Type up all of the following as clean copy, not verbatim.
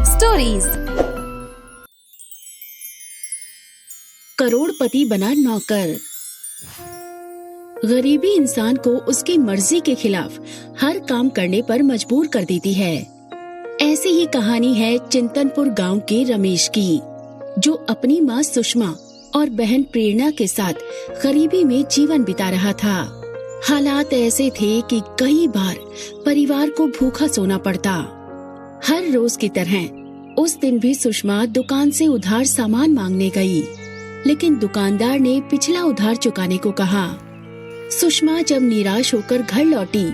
Stories. करोड़पति बना नौकर। गरीबी इंसान को उसकी मर्जी के खिलाफ हर काम करने पर मजबूर कर देती है। ऐसी ही कहानी है चिंतनपुर गांव के रमेश की, जो अपनी माँ सुषमा और बहन प्रेरणा के साथ गरीबी में जीवन बिता रहा था। हालात ऐसे थे कि कई बार परिवार को भूखा सोना पड़ता। हर रोज की तरह उस दिन भी सुषमा दुकान से उधार सामान मांगने गई, लेकिन दुकानदार ने पिछला उधार चुकाने को कहा। सुषमा जब निराश होकर घर लौटी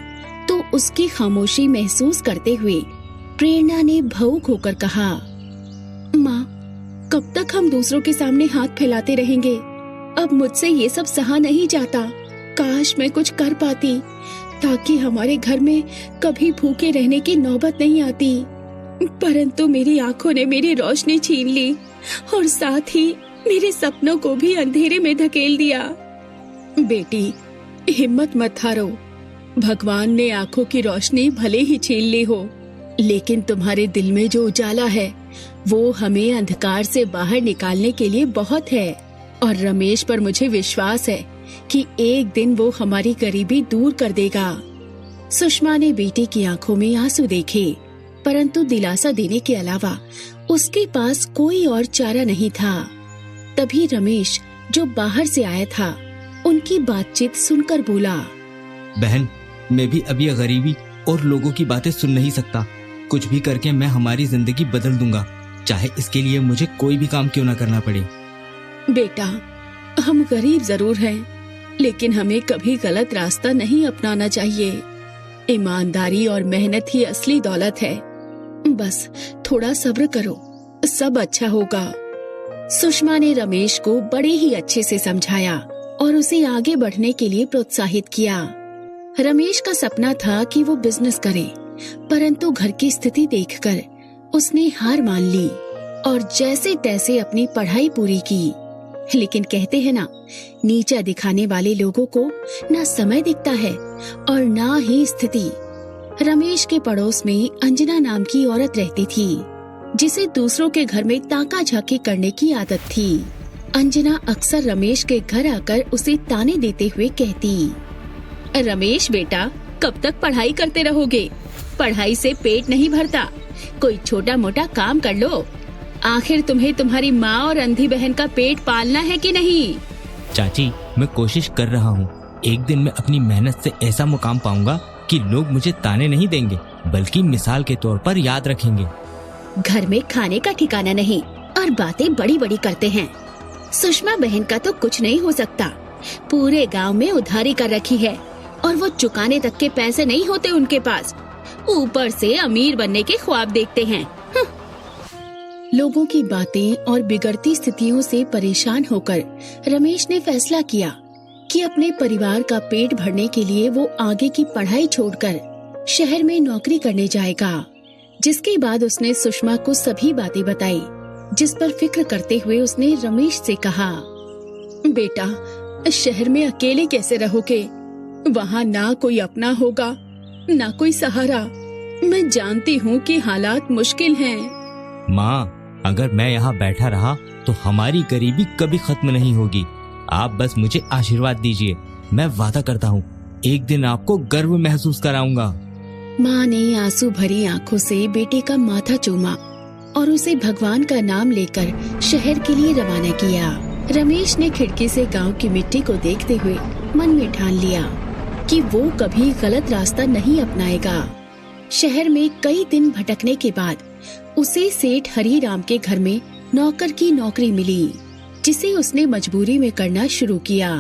तो उसकी खामोशी महसूस करते हुए प्रेरणा ने भावुक होकर कहा, माँ, कब तक हम दूसरों के सामने हाथ फैलाते रहेंगे? अब मुझसे ये सब सहा नहीं जाता। काश मैं कुछ कर पाती ताकि हमारे घर में कभी भूखे रहने की नौबत नहीं आती। परंतु मेरी आंखों ने मेरी रोशनी छीन ली और साथ ही मेरे सपनों को भी अंधेरे में धकेल दिया। बेटी, हिम्मत मत हारो। भगवान ने आंखों की रोशनी भले ही छीन ली हो, लेकिन तुम्हारे दिल में जो उजाला है वो हमें अंधकार से बाहर निकालने के लिए बहुत है। और रमेश पर मुझे विश्वास है कि एक दिन वो हमारी गरीबी दूर कर देगा। सुषमा ने बेटी की आंखों में आंसू देखे, परंतु दिलासा देने के अलावा उसके पास कोई और चारा नहीं था। तभी रमेश, जो बाहर से आया था, उनकी बातचीत सुनकर बोला, बहन, मैं भी अब ये गरीबी और लोगों की बातें सुन नहीं सकता। कुछ भी करके मैं हमारी जिंदगी बदल दूंगा, चाहे इसके लिए मुझे कोई भी काम क्यों ना करना पड़े। बेटा, हम गरीब जरूर हैं, लेकिन हमें कभी गलत रास्ता नहीं अपनाना चाहिए। ईमानदारी और मेहनत ही असली दौलत है। बस थोड़ा सब्र करो, सब अच्छा होगा। सुषमा ने रमेश को बड़े ही अच्छे से समझाया और उसे आगे बढ़ने के लिए प्रोत्साहित किया। रमेश का सपना था कि वो बिजनेस करे, परंतु घर की स्थिति देखकर उसने हार मान ली और जैसे तैसे अपनी पढ़ाई पूरी की। लेकिन कहते हैं ना, नीचा दिखाने वाले लोगों को ना समय दिखता है और ना ही स्थिति। रमेश के पड़ोस में अंजना नाम की औरत रहती थी, जिसे दूसरों के घर में ताका झाकी करने की आदत थी। अंजना अक्सर रमेश के घर आकर उसे ताने देते हुए कहती, रमेश बेटा, कब तक पढ़ाई करते रहोगे? पढ़ाई से पेट नहीं भरता, कोई छोटा मोटा काम कर लो। आखिर तुम्हें तुम्हारी माँ और अंधी बहन का पेट पालना है कि नहीं? चाची, मैं कोशिश कर रहा हूँ। एक दिन मैं अपनी मेहनत से ऐसा मुकाम पाऊंगा कि लोग मुझे ताने नहीं देंगे, बल्कि मिसाल के तौर पर याद रखेंगे। घर में खाने का ठिकाना नहीं और बातें बड़ी बड़ी करते हैं। सुषमा बहन का तो कुछ नहीं हो सकता। पूरे गांव में उधारी कर रखी है और वो चुकाने तक के पैसे नहीं होते उनके पास। ऊपर से अमीर बनने के ख्वाब देखते हैं। लोगों की बातें और बिगड़ती स्थितियों से परेशान होकर रमेश ने फैसला किया कि अपने परिवार का पेट भरने के लिए वो आगे की पढ़ाई छोड़कर शहर में नौकरी करने जाएगा। जिसके बाद उसने सुषमा को सभी बातें बताई, जिस पर फिक्र करते हुए उसने रमेश से कहा, बेटा, शहर में अकेले कैसे रहोगे? वहाँ ना कोई अपना होगा, ना कोई सहारा। मैं जानती हूँ कि हालात मुश्किल हैं। माँ, अगर मैं यहाँ बैठा रहा तो हमारी गरीबी कभी खत्म नहीं होगी। आप बस मुझे आशीर्वाद दीजिए। मैं वादा करता हूँ, एक दिन आपको गर्व महसूस कराऊंगा। माँ ने आंसू भरी आंखों से बेटे का माथा चूमा और उसे भगवान का नाम लेकर शहर के लिए रवाना किया। रमेश ने खिड़की से गांव की मिट्टी को देखते हुए मन में ठान लिया कि वो कभी गलत रास्ता नहीं अपनाएगा। शहर में कई दिन भटकने के बाद उसे सेठ हरिराम के घर में नौकर की नौकरी मिली, जिसे उसने मजबूरी में करना शुरू किया।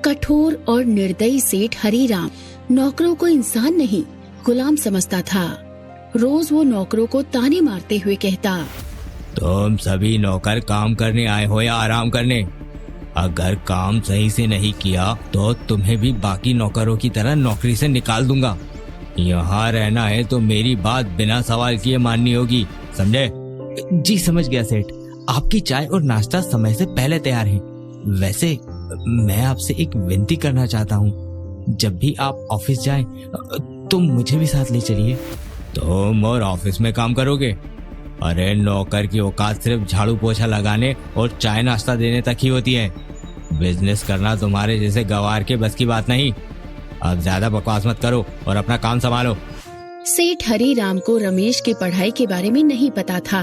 कठोर और निर्दयी सेठ हरिराम नौकरों को इंसान नहीं, गुलाम समझता था। रोज वो नौकरों को ताने मारते हुए कहता, तुम सभी नौकर काम करने आए हो या आराम करने? अगर काम सही से नहीं किया तो तुम्हें भी बाकी नौकरों की तरह नौकरी से निकाल दूंगा। यहाँ रहना है तो मेरी बात बिना सवाल किए माननी होगी, समझे? जी समझ गया सेठ। आपकी चाय और नाश्ता समय से पहले तैयार है। वैसे मैं आपसे एक विनती करना चाहता हूँ, जब भी आप ऑफिस जाएं तो मुझे भी साथ ले चलिए। तुम और ऑफिस में काम करोगे? अरे नौकर की औकात सिर्फ झाड़ू पोछा लगाने और चाय नाश्ता देने तक ही होती है। बिजनेस करना तुम्हारे जैसे गवार के बस की बात नहीं। अब ज्यादा बकवास मत करो और अपना काम संभालो। सेठ हरीराम को रमेश की पढ़ाई के बारे में नहीं पता था।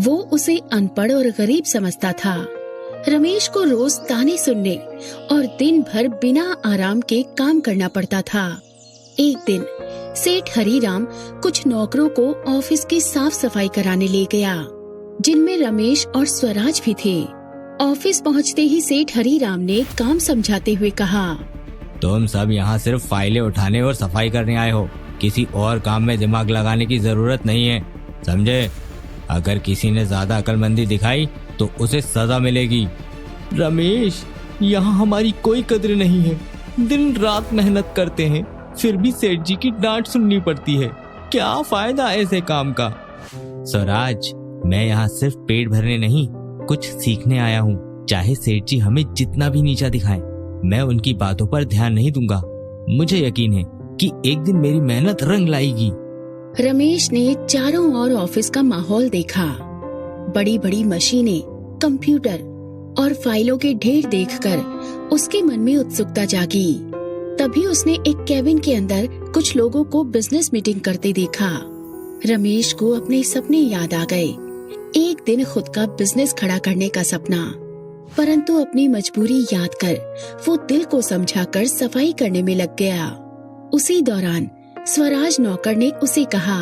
वो उसे अनपढ़ और गरीब समझता था। रमेश को रोज ताने सुनने और दिन भर बिना आराम के काम करना पड़ता था। एक दिन सेठ हरीराम कुछ नौकरों को ऑफिस की साफ सफाई कराने ले गया, जिनमें रमेश और स्वराज भी थे। ऑफिस पहुंचते ही सेठ हरीराम ने काम समझाते हुए कहा, तुम सब यहाँ सिर्फ फाइलें उठाने और सफाई करने आए हो। किसी और काम में दिमाग लगाने की जरूरत नहीं है, समझे? अगर किसी ने ज्यादा अक्लमंदी दिखाई तो उसे सजा मिलेगी। रमेश, यहाँ हमारी कोई कद्र नहीं है। दिन रात मेहनत करते हैं, फिर भी सेठ जी की डांट सुननी पड़ती है। क्या फायदा ऐसे काम का? स्वराज, मैं यहाँ सिर्फ पेट भरने नहीं, कुछ सीखने आया हूँ। चाहे सेठ जी हमें जितना भी नीचा दिखाएं, मैं उनकी बातों पर ध्यान नहीं दूंगा। मुझे यकीन है कि एक दिन मेरी मेहनत रंग लाएगी। रमेश ने चारों ओर ऑफिस का माहौल देखा। बड़ी बड़ी मशीनें, कंप्यूटर और फाइलों के ढेर देखकर उसके मन में उत्सुकता जागी। तभी उसने एक केबिन के अंदर कुछ लोगों को बिजनेस मीटिंग करते देखा। रमेश को अपने सपने याद आ गए। एक दिन खुद का बिजनेस खड़ा करने का सपना। परंतु अपनी मजबूरी याद कर वो दिल को समझाकर सफाई करने में लग गया। उसी दौरान स्वराज नौकर ने उसे कहा,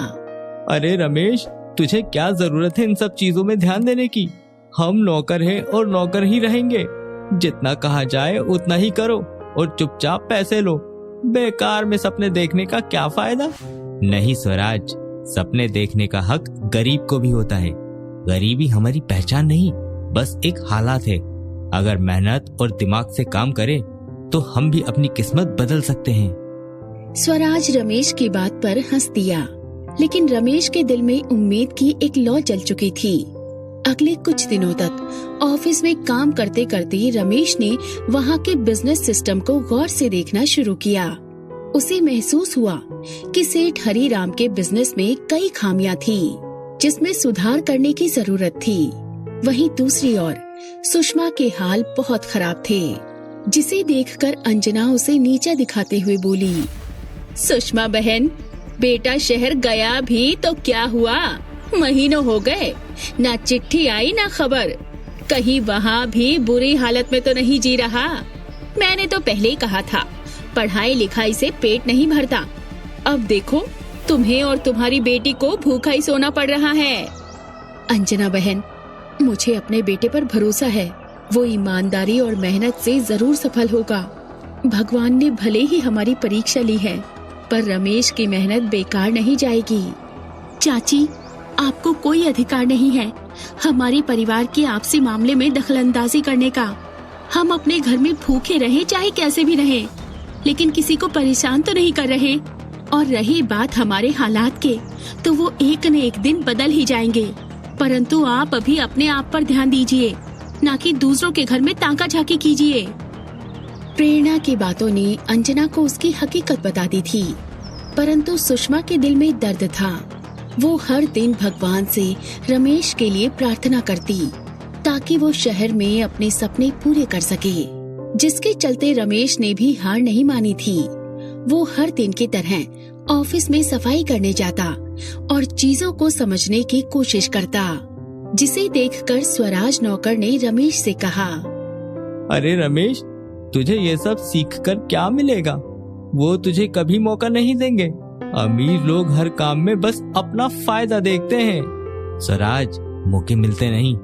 अरे रमेश, तुझे क्या जरूरत है इन सब चीजों में ध्यान देने की? हम नौकर हैं और नौकर ही रहेंगे। जितना कहा जाए उतना ही करो और चुपचाप पैसे लो। बेकार में सपने देखने का क्या फायदा? नहीं स्वराज, सपने देखने का हक गरीब को भी होता है। गरीबी हमारी पहचान नहीं, बस एक हालात है। अगर मेहनत और दिमाग से काम करें तो हम भी अपनी किस्मत बदल सकते हैं। स्वराज रमेश की बात पर हंस दिया, लेकिन रमेश के दिल में उम्मीद की एक लौ जल चुकी थी। अगले कुछ दिनों तक ऑफिस में काम करते करते रमेश ने वहाँ के बिजनेस सिस्टम को गौर से देखना शुरू किया। उसे महसूस हुआ कि सेठ हरीराम के बिजनेस में कई खामियां थी, जिसमें सुधार करने की जरूरत थी। वहीं दूसरी ओर सुषमा के हाल बहुत खराब थे, जिसे देखकर अंजना उसे नीचा दिखाते हुए बोली, सुषमा बहन, बेटा शहर गया भी तो क्या हुआ? महीनों हो गए, ना चिट्ठी आई ना खबर। कहीं वहाँ भी बुरी हालत में तो नहीं जी रहा? मैंने तो पहले ही कहा था, पढ़ाई लिखाई से पेट नहीं भरता। अब देखो, तुम्हें और तुम्हारी बेटी को भूखा ही सोना पड़ रहा है। अंजना बहन, मुझे अपने बेटे पर भरोसा है। वो ईमानदारी और मेहनत से जरूर सफल होगा। भगवान ने भले ही हमारी परीक्षा ली है, पर रमेश की मेहनत बेकार नहीं जाएगी। चाची, आपको कोई अधिकार नहीं है हमारे परिवार के आपसी मामले में दखलंदाजी करने का। हम अपने घर में भूखे रहे चाहे कैसे भी रहे, लेकिन किसी को परेशान तो नहीं कर रहे। और रही बात हमारे हालात के, तो वो एक न एक दिन बदल ही जाएंगे। परंतु आप अभी अपने आप पर ध्यान दीजिए, ना कि दूसरों के घर में ताका झाकी कीजिए। प्रेरणा की बातों ने अंजना को उसकी हकीकत बता दी थी, परंतु सुषमा के दिल में दर्द था। वो हर दिन भगवान से रमेश के लिए प्रार्थना करती, ताकि वो शहर में अपने सपने पूरे कर सके, जिसके चलते रमेश ने भी हार नहीं मानी थी। वो हर दिन की तरह ऑफिस में सफाई करने जाता और चीजों को समझने की कोशिश करता, जिसे देखकर स्वराज नौकर ने रमेश से कहा, अरे रमेश, तुझे ये सब सीखकर क्या मिलेगा? वो तुझे कभी मौका नहीं देंगे। अमीर लोग हर काम में बस अपना फायदा देखते हैं। स्वराज, मौके मिलते नहीं,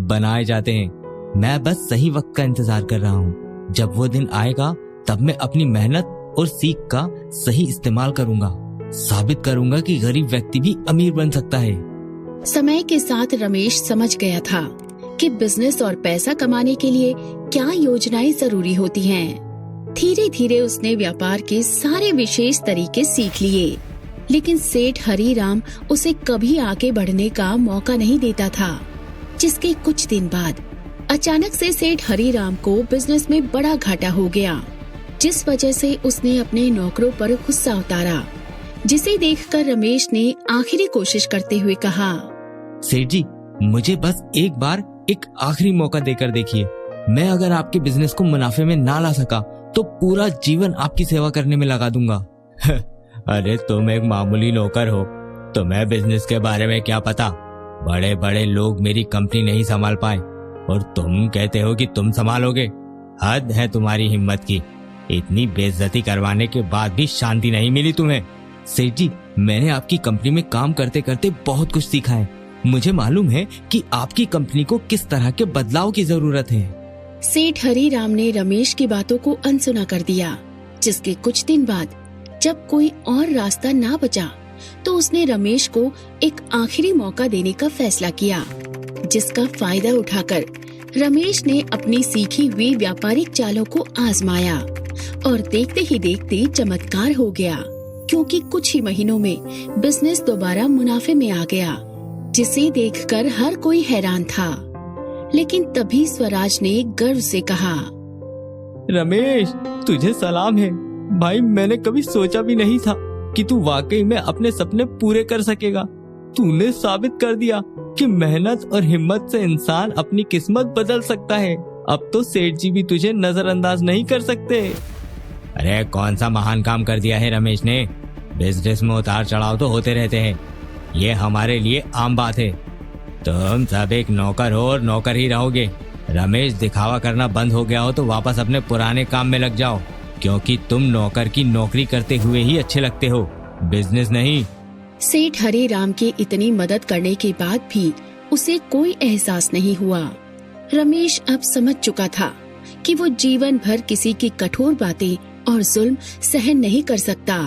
बनाए जाते हैं। मैं बस सही वक्त का इंतजार कर रहा हूँ। जब वो दिन आएगा तब मैं अपनी मेहनत और सीख का सही इस्तेमाल करूँगा। साबित करूँगा कि गरीब व्यक्ति भी अमीर बन सकता है। समय के साथ रमेश समझ गया था कि बिजनेस और पैसा कमाने के लिए क्या योजनाएं जरूरी होती हैं। धीरे धीरे उसने व्यापार के सारे विशेष तरीके सीख लिए, लेकिन सेठ हरीराम उसे कभी आगे बढ़ने का मौका नहीं देता था। जिसके कुछ दिन बाद अचानक से सेठ हरीराम को बिजनेस में बड़ा घाटा हो गया, जिस वजह से उसने अपने नौकरों पर गुस्सा उतारा, जिसे देखकर रमेश ने आखिरी कोशिश करते हुए कहा, सेठ जी, मुझे बस एक बार एक आखिरी मौका देकर देखिए। मैं अगर आपके बिजनेस को मुनाफे में ना ला सका तो पूरा जीवन आपकी सेवा करने में लगा दूंगा। अरे तुम एक मामूली नौकर हो, तुम्हें बिजनेस के बारे में क्या पता। बड़े बड़े लोग मेरी कंपनी नहीं संभाल पाए और तुम कहते हो कि तुम संभालोगे। हद है तुम्हारी हिम्मत की। इतनी बेइज्जती करवाने के बाद भी शांति नहीं मिली तुम्हें। सेठ जी, मैंने आपकी कंपनी में काम करते करते बहुत कुछ सीखा है। मुझे मालूम है कि आपकी कंपनी को किस तरह के बदलाव की जरूरत है। सेठ हरीराम ने रमेश की बातों को अनसुना कर दिया, जिसके कुछ दिन बाद जब कोई और रास्ता ना बचा तो उसने रमेश को एक आखिरी मौका देने का फैसला किया, जिसका फायदा उठाकर रमेश ने अपनी सीखी हुई व्यापारिक चालों को आजमाया और देखते ही देखते चमत्कार हो गया, क्योंकि कुछ ही महीनों में बिजनेस दोबारा मुनाफे में आ गया, जिसे देखकर हर कोई हैरान था। लेकिन तभी स्वराज ने गर्व से कहा, रमेश, तुझे सलाम है भाई। मैंने कभी सोचा भी नहीं था कि तू वाकई में अपने सपने पूरे कर सकेगा। तूने साबित कर दिया कि मेहनत और हिम्मत से इंसान अपनी किस्मत बदल सकता है। अब तो सेठ जी भी तुझे नजरअंदाज नहीं कर सकते। अरे कौन सा महान काम कर दिया है रमेश ने। बिजनेस में उतार चढ़ाव तो होते रहते हैं, ये हमारे लिए आम बात है। तुम सब एक नौकर हो और नौकर ही रहोगे। रमेश, दिखावा करना बंद हो गया हो तो वापस अपने पुराने काम में लग जाओ, क्योंकि तुम नौकर की नौकरी करते हुए ही अच्छे लगते हो, बिजनेस नहीं। सेठ हरीराम की इतनी मदद करने के बाद भी उसे कोई एहसास नहीं हुआ। रमेश अब समझ चुका था कि वो जीवन भर किसी की कठोर बातें और जुल्म सहन नहीं कर सकता।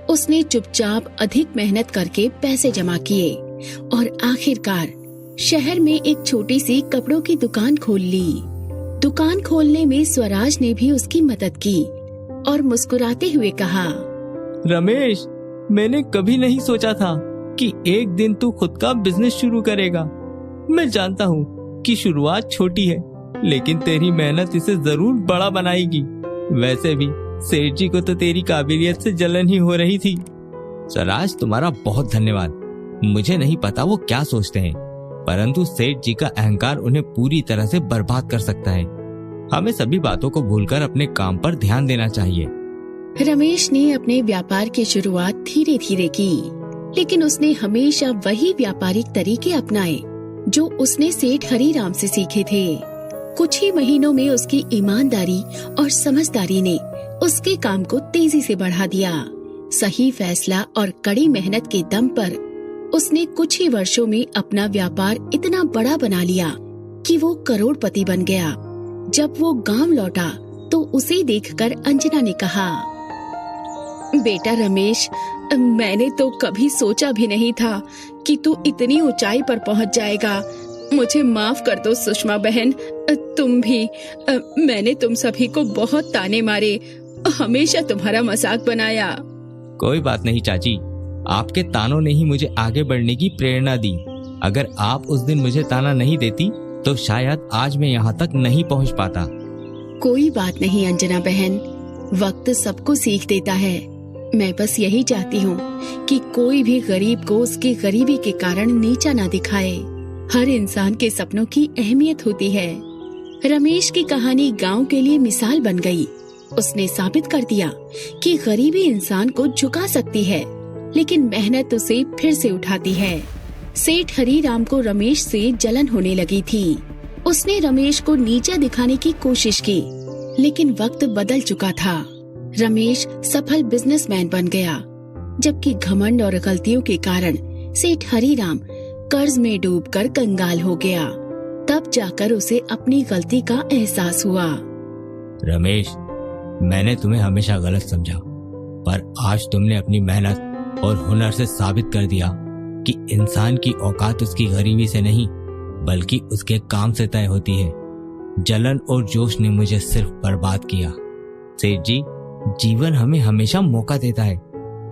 उसने चुपचाप अधिक मेहनत करके पैसे जमा किए और आखिरकार शहर में एक छोटी सी कपड़ों की दुकान खोल ली। दुकान खोलने में स्वराज ने भी उसकी मदद की और मुस्कुराते हुए कहा, रमेश, मैंने कभी नहीं सोचा था कि एक दिन तू खुद का बिजनेस शुरू करेगा। मैं जानता हूँ कि शुरुआत छोटी है, लेकिन तेरी मेहनत इसे जरूर बड़ा बनाएगी। वैसे भी सेठ जी को तो तेरी काबिलियत से जलन ही हो रही थी। स्वराज, तुम्हारा बहुत धन्यवाद। मुझे नहीं पता वो क्या सोचते हैं, परंतु सेठ जी का अहंकार उन्हें पूरी तरह से बर्बाद कर सकता है। हमें सभी बातों को भूलकर अपने काम पर ध्यान देना चाहिए। रमेश ने अपने व्यापार की शुरुआत धीरे धीरे की, लेकिन उसने हमेशा वही व्यापारिक तरीके अपनाए जो उसने सेठ हरीराम से सीखे थे। कुछ ही महीनों में उसकी ईमानदारी और समझदारी ने उसके काम को तेजी से बढ़ा दिया। सही फैसला और कड़ी मेहनत के दम पर उसने कुछ ही वर्षों में अपना व्यापार इतना बड़ा बना लिया कि वो करोड़पति बन गया। जब वो गांव लौटा तो उसे देखकर अंजना ने कहा, बेटा रमेश, मैंने तो कभी सोचा भी नहीं था कि तू इतनी ऊंचाई पर पहुंच जाएगा। मुझे माफ कर दो सुषमा बहन, तुम भी। मैंने तुम सभी को बहुत ताने मारे, हमेशा तुम्हारा मजाक बनाया। कोई बात नहीं चाची, आपके तानों ने ही मुझे आगे बढ़ने की प्रेरणा दी। अगर आप उस दिन मुझे ताना नहीं देती तो शायद आज मैं यहाँ तक नहीं पहुँच पाता। कोई बात नहीं अंजना बहन, वक्त सबको सीख देता है। मैं बस यही चाहती हूँ कि कोई भी गरीब को उसकी गरीबी के कारण नीचा ना दिखाए। हर इंसान के सपनों की अहमियत होती है। रमेश की कहानी गांव के लिए मिसाल बन गई। उसने साबित कर दिया कि गरीबी इंसान को झुका सकती है, लेकिन मेहनत उसे फिर से उठाती है। सेठ हरीराम को रमेश से जलन होने लगी थी। उसने रमेश को नीचा दिखाने की कोशिश की, लेकिन वक्त बदल चुका था। रमेश सफल बिजनेसमैन बन गया, जबकि घमंड और गलतियों के कारण सेठ हरीराम कर्ज में डूबकर कंगाल हो गया। तब जाकर उसे अपनी गलती का एहसास हुआ। रमेश, मैंने तुम्हें हमेशा गलत समझा, पर आज तुमने अपनी मेहनत और हुनर से साबित कर दिया कि इंसान की औकात उसकी गरीबी से नहीं बल्कि उसके काम से तय होती है। जलन और जोश ने मुझे सिर्फ बर्बाद किया। सेठ जी, जीवन हमें हमेशा मौका देता है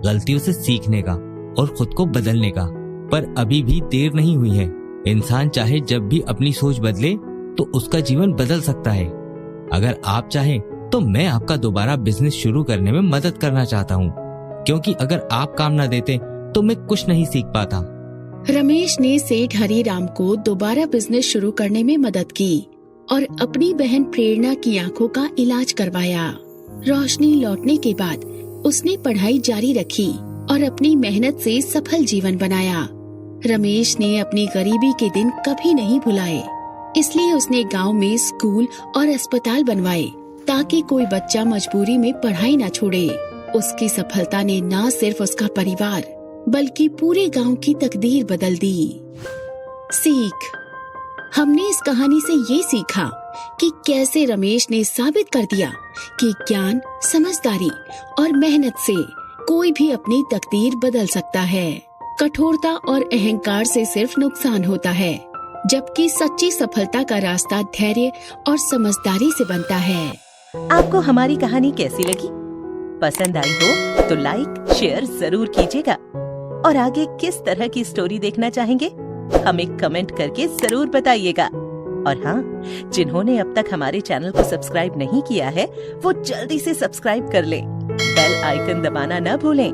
गलतियों से सीखने का और खुद को बदलने का, पर अभी भी देर नहीं हुई है। इंसान चाहे जब भी अपनी सोच बदले तो उसका जीवन बदल सकता है। अगर आप चाहें तो मैं आपका दोबारा बिजनेस शुरू करने में मदद करना चाहता हूँ, क्योंकि अगर आप काम ना देते तो मैं कुछ नहीं सीख पाता। रमेश ने सेठ हरीराम को दोबारा बिजनेस शुरू करने में मदद की और अपनी बहन प्रेरणा की आंखों का इलाज करवाया। रोशनी लौटने के बाद उसने पढ़ाई जारी रखी और अपनी मेहनत से सफल जीवन बनाया। रमेश ने अपनी गरीबी के दिन कभी नहीं भुलाए, इसलिए उसने गांव में स्कूल और अस्पताल बनवाए ताकि कोई बच्चा मजबूरी में पढ़ाई न छोड़े। उसकी सफलता ने न सिर्फ उसका परिवार बल्कि पूरे गांव की तकदीर बदल दी। सीख, हमने इस कहानी से ये सीखा कि कैसे रमेश ने साबित कर दिया कि ज्ञान, समझदारी और मेहनत से कोई भी अपनी तकदीर बदल सकता है। कठोरता और अहंकार से सिर्फ नुकसान होता है, जबकि सच्ची सफलता का रास्ता धैर्य और समझदारी से बनता है। आपको हमारी कहानी कैसी लगी? पसंद आई हो तो लाइक शेयर जरूर कीजिएगा और आगे किस तरह की स्टोरी देखना चाहेंगे हमें कमेंट करके जरूर बताइएगा। और हाँ, जिन्होंने अब तक हमारे चैनल को सब्सक्राइब नहीं किया है वो जल्दी से सब्सक्राइब कर लें। बेल आइकन दबाना न भूलें